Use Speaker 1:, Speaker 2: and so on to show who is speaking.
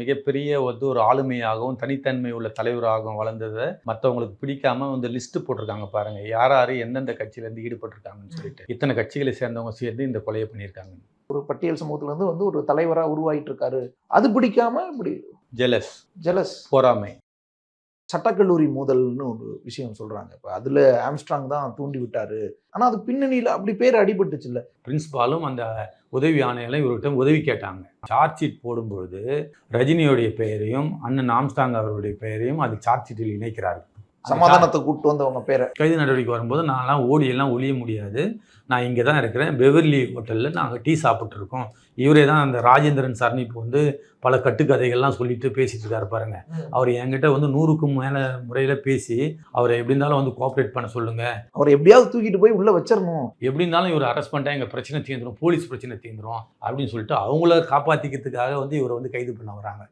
Speaker 1: மிகப்பெரிய ஒரு ஆளுமையாகவும் தனித்தன்மை உள்ள தலைவராகவும் வளர்ந்ததை மற்றவங்களுக்கு பிடிக்காம லிஸ்ட் போட்டிருக்காங்க பாருங்க. யார் யார் எந்தெந்த கட்சியிலேருந்து ஈடுபட்டிருக்காங்கன்னு சொல்லிட்டு இத்தனை கட்சிகளை சேர்ந்தவங்க சேர்ந்து இந்த கொலையை பண்ணியிருக்காங்க.
Speaker 2: ஒரு பட்டியல் சமூகத்துல இருந்து ஒரு தலைவரா உருவாயிட்டு இருக்காரு. அது பிடிக்காம இப்படி ஜெலஸ்
Speaker 1: பொறாமை.
Speaker 2: சட்டக்கல்லூரி மோதல்னு ஒரு விஷயம் சொல்றாங்க. இப்போ அதுல ஆம்ஸ்ட்ராங் தான் தூண்டி விட்டாரு. ஆனா அது பின்னணியில அப்படி பேர் அடிபட்டுச்சு இல்ல.
Speaker 1: பிரின்சிபாலும் அந்த உதவி ஆணையெல்லாம் இவர்கிட்ட உதவி கேட்டாங்க. சார்ஜ் ஷீட் போடும்பொழுது ரஜினியோடைய பெயரையும் அண்ணன் ஆம்ஸ்ட்ராங் அவருடைய பெயரையும் அது சார்ஜ் ஷீட்டில் இணைக்கிறார்கள்.
Speaker 2: சமாதானத்தை கூப்பிட்டு வந்தவங்க பேரை
Speaker 1: கைது நடவடிக்கை வரும்போது நான்லாம் ஓடியெல்லாம் ஒழிய முடியாது, நான் இங்கே தான் இருக்கிறேன், பெவர்லி ஹோட்டலில் நாங்கள் டீ சாப்பிட்ருக்கோம். இவரே தான் அந்த ராஜேந்திரன் சார்னு இப்போ பல கட்டுக்கதைகள்லாம் சொல்லிட்டு பேசிட்டு இருக்காரு பாருங்க. அவர் என்கிட்ட 100க்கும் மேலே முறையில் பேசி அவரை எப்படி இருந்தாலும் கோஆப்ரேட் பண்ண சொல்லுங்க,
Speaker 2: அவரை எப்படியாவது தூக்கிட்டு போய் உள்ள வச்சிடணும்,
Speaker 1: எப்படி இருந்தாலும் இவர் அரெஸ்ட் பண்ணிட்டா எங்கள் பிரச்சனை தீர்ந்துடும், போலீஸ் பிரச்சனை தீர்ந்துடும் அப்படின்னு சொல்லிட்டு அவங்கள காப்பாற்றிக்கிறதுக்காக இவரை கைது பண்ண வராங்க.